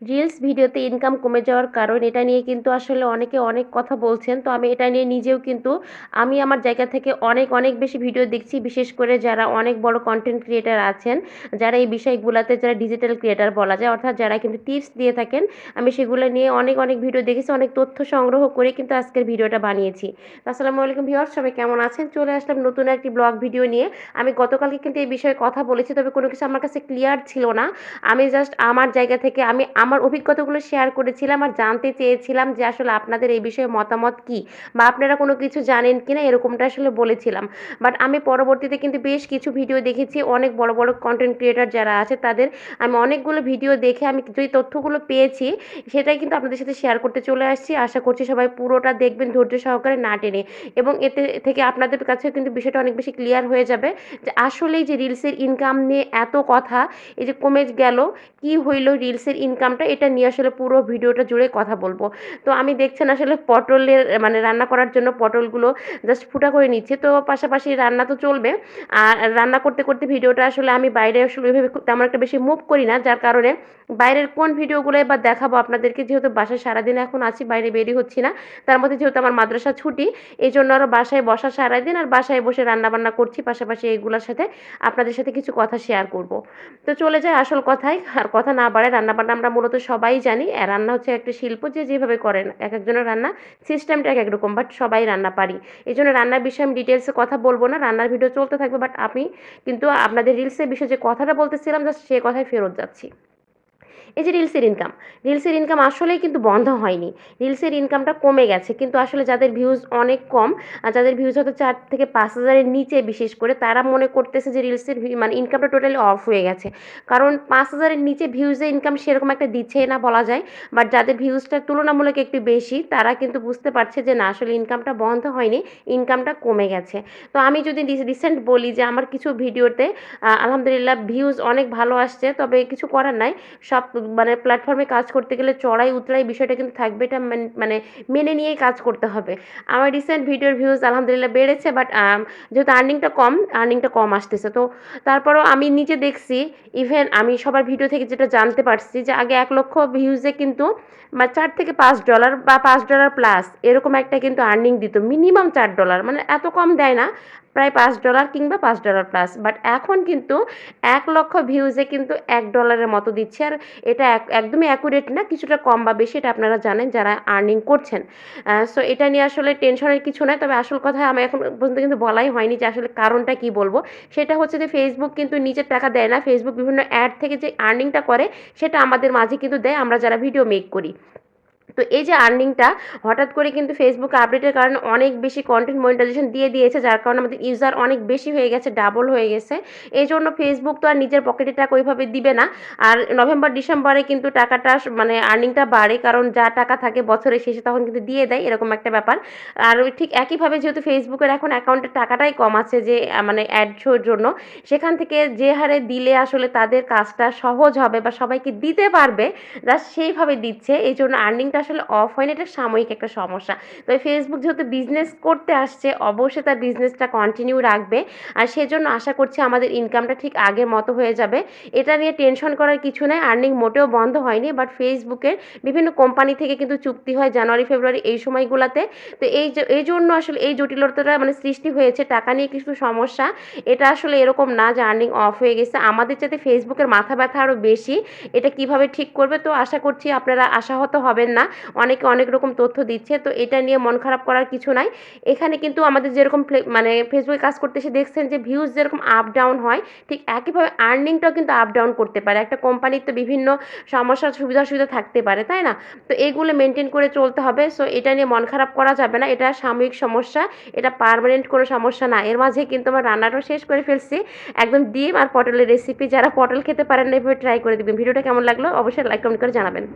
Reels ভিডিওতে income কমে যাওয়ার কারণ এটা নিয়ে কিন্তু আসলে অনেকে অনেক কথা বলছেন। তো আমি এটা নিয়ে নিজেও কিন্তু আমি আমার জায়গা থেকে অনেক বেশি ভিডিও দেখছি। বিশেষ করে যারা অনেক বড় কনটেন্ট ক্রিয়েটর আছেন, যারা এই বিষয়গুলাতে যারা ডিজিটাল ক্রিয়েটর বলা যায়, অর্থাৎ যারা কিন্তু টিপস দিয়ে থাকেন। আমি সেগুলো নিয়ে অনেক ভিডিও দেখেছি, অনেক তথ্য সংগ্রহ করে কিন্তু আজকের ভিডিওটা বানিয়েছি। তো আসসালামু আলাইকুম ভিউয়ার্স, সবাই কেমন আছেন? চলে আসলাম নতুন একটি ব্লগ ভিডিও নিয়ে। আমি গতকালকে কিন্তু এই বিষয়ে কথা বলেছি, তবে কোনো কিছু আমার কাছে ক্লিয়ার ছিল না। আমি জাস্ট আমার জায়গা থেকে আমি আমার অভিজ্ঞতাগুলো শেয়ার করেছিলাম আর জানতে চেয়েছিলাম যে আসলে আপনাদের এই বিষয়ে মতামত কী, বা আপনারা কোনো কিছু জানেন কি না, এরকমটা আসলে বলেছিলাম। বাট আমি পরবর্তীতে কিন্তু বেশ কিছু ভিডিও দেখেছি, অনেক বড় কন্টেন্ট ক্রিয়েটর যারা আছে তাদের আমি অনেকগুলো ভিডিও দেখে আমি যে তথ্যগুলো পেয়েছি সেটাই কিন্তু আপনাদের সাথে শেয়ার করতে চলে আসছি। আশা করছি সবাই পুরোটা দেখবেন ধৈর্য সহকারে না টেনে, এবং এতে থেকে আপনাদের কাছেও কিন্তু বিষয়টা অনেক বেশি ক্লিয়ার হয়ে যাবে যে আসলেই যে রিলসের ইনকাম নিয়ে এত কথা, এই যে কমে গেল, কি হইল রিলসের ইনকামটা, এটা নিয়ে আসলে পুরো ভিডিওটা জুড়ে কথা বলবো। তো আমি দেখছেন আসলে পটলের মানে রান্না করার জন্য পটলগুলো জাস্ট ফুটা করে নিচ্ছি। তো পাশাপাশি রান্না তো চলবে, আর রান্না করতে ভিডিওটা আসলে আমি বাইরে আসলে ওইভাবে তেমন একটা বেশি মুভ করি না, যার কারণে বাইরের কোন ভিডিওগুলোই বা দেখাবো আপনাদেরকে, যেহেতু বাসায় সারাদিন এখন আছি, বাইরে বেরিয়ে হচ্ছি না। তার মধ্যে যেহেতু আমার মাদ্রাসা ছুটি, এই জন্য আরও বাসায় বসা সারাদিন, আর বাসায় বসে রান্নাবান্না করছি, পাশাপাশি এইগুলোর সাথে আপনাদের সাথে কিছু কথা শেয়ার করব। তো চলে যায় আসল কথায়, আর কথা না বাড়ায়। রান্নাবান্না আমরা মূলত সবাই জানি, রান্না হচ্ছে একটা শিল্প, যে যেভাবে করেন এক একজনের রান্না সিস্টেমটা এক এক রকম, বাট সবাই রান্না পারি। এই জন্য রান্নার বিষয়ে আমি ডিটেলসে কথা বলবো না, রান্নার ভিডিও চলতে থাকবে। বাট আমি কিন্তু আপনাদের রিলসের বিষয়ে যে কথাটা বলতেছিলাম, জাস্ট সে কথায় ফেরত যাচ্ছি। এই যে রিলসের ইনকাম আসলেই কিন্তু বন্ধ হয়নি। রিলসের ইনকামটা কমে গেছে, কিন্তু আসলে যাদের ভিউজ অনেক কম, যাদের ভিউজ হয়তো 4 থেকে 5,000-এর নিচে, বিশেষ করে তারা মনে করতেছে যে রিলসের মানে ইনকামটা টোটালি অফ হয়ে গেছে। কারণ 5,000-এর নিচে ভিউজে ইনকাম সেরকম একটা দিচ্ছেই না বলা যায়। বাট যাদের ভিউজটা তুলনামূলক একটু বেশি, তারা কিন্তু বুঝতে পারছে যে না, আসলে ইনকামটা বন্ধ হয়নি, ইনকামটা কমে গেছে। তো আমি যদি রিসেন্ট বলি যে আমার কিছু ভিডিওতে আলহামদুলিল্লাহ ভিউজ অনেক ভালো আসছে, তবে কিছু করার নাই। সব মানে প্ল্যাটফর্মে কাজ করতে গেলে চড়াই উতরাই বিষয়টা কিন্তু থাকবে, এটা মানে মেনে নিয়েই কাজ করতে হবে। আমার রিসেন্ট ভিডিওর ভিউজ আলহামদুলিল্লাহ বেড়েছে, বাট যেহেতু আর্নিংটা কম আসতেছে। তো তারপরেও আমি নিজে দেখছি, ইভেন আমি সবার ভিডিও থেকে যেটা জানতে পারছি যে আগে 1 লক্ষ ভিউজে কিন্তু $4 থেকে $5 বা $5 প্লাস এরকম একটা কিন্তু আর্নিং দিত, মিনিমাম $4, মানে এত কম দেয় না, প্রায় $5 কিংবা $5 প্লাস। বাট এখন কিন্তু 1 লক্ষ ভিউজে কিন্তু $1 মতো দিচ্ছে। আর এটা একদমই অ্যাকুরেট না, কিছুটা কম বা বেশি এটা আপনারা জানেন যারা আর্নিং করছেন। সো এটা নিয়ে আসলে টেনশনের কিছু নাই। তবে আসল কথা আমি এখন পর্যন্ত কিন্তু বলাই হয়নি যে আসলে কারণটা কি বলবো। সেটা হচ্ছে যে ফেসবুক কিন্তু নিজের টাকা দেয় না। ফেসবুক বিভিন্ন অ্যাড থেকে যে আর্নিংটা করে সেটা আমাদের মাঝে কিন্তু দেয়, আমরা যারা ভিডিও মেক করি। তো এই যে আর্নিংটা হঠাৎ করে কিন্তু ফেসবুক আপডেটের কারণে অনেক বেশি কন্টেন্ট মনিটাইজেশন দিয়ে দিয়েছে, যার কারণে আমাদের ইউজার অনেক বেশি হয়ে গেছে, ডাবল হয়ে গেছে। এই জন্য ফেসবুক তো আর নিজের পকেটে টাকা ওইভাবে দিবে না। আর নভেম্বর ডিসেম্বরে কিন্তু টাকাটা মানে আর্নিংটা বাড়ে, কারণ যা টাকা থাকে বছরের শেষে তখন কিন্তু দিয়ে দেয়, এরকম একটা ব্যাপার। আর ঠিক একইভাবে যেহেতু ফেসবুকের এখন অ্যাকাউন্টের টাকাটাই কম আছে, যে মানে অ্যাড শোর জন্য, সেখান থেকে যে হারে দিলে আসলে তাদের কাজটা সহজ হবে বা সবাইকে দিতে পারবে, জাস্ট সেইভাবে দিচ্ছে। এই জন্য আর্নিংটা আসলে অফ হয়নি, এটা সাময়িক একটা সমস্যা। তবে ফেসবুক যেহেতু বিজনেস করতে আসছে, অবশ্যই তার বিজনেসটা কন্টিনিউ রাখবে, আর সেজন্য আশা করছি আমাদের ইনকামটা ঠিক আগের মতো হয়ে যাবে। এটা নিয়ে টেনশন করার কিছু নাই, আর্নিং মোটেও বন্ধ হয়নি। বাট ফেসবুকের বিভিন্ন কোম্পানি থেকে কিন্তু চুক্তি হয় জানুয়ারি ফেব্রুয়ারি এই সময়গুলোতে। তো এই জন্য আসলে এই জটিলতাটা মানে সৃষ্টি হয়েছে, টাকা নিয়ে কিছু সমস্যা। এটা আসলে এরকম না যে আর্নিং অফ হয়ে গেছে, আমাদের চাইতে ফেসবুকের মাথা ব্যথা আরও বেশি, এটা কিভাবে ঠিক করবে। তো আশা করছি আপনারা আশাহত হবেন না, অনেকে অনেক রকম তথ্য দিচ্ছে, তো এটা নিয়ে মন খারাপ করার কিছু নাই। এখানে কিন্তু আমাদের যেরকম মানে ফেসবুকে কাজ করতে এসে দেখছেন যে ভিউজ যেরকম আপ ডাউন হয়, ঠিক একইভাবে আর্নিংটাও কিন্তু আপ ডাউন করতে পারে। একটা কোম্পানির তো বিভিন্ন সমস্যা সুবিধা থাকতে পারে, তাই না? তো এইগুলো মেনটেন করে চলতে হবে। সো এটা নিয়ে মন খারাপ করা যাবে না, এটা সাময়িক সমস্যা, এটা পার্মানেন্ট কোনো সমস্যা না। এর মাঝে কিন্তু আমার রান্নাটাও শেষ করে ফেলছি, একদম ডিম আর পটলের রেসিপি। যারা পটল খেতে পারেন না, এভাবে ট্রাই করে দেখবেন। ভিডিওটা কেমন লাগলো অবশ্যই লাইক কমেন্ট করে জানাবেন।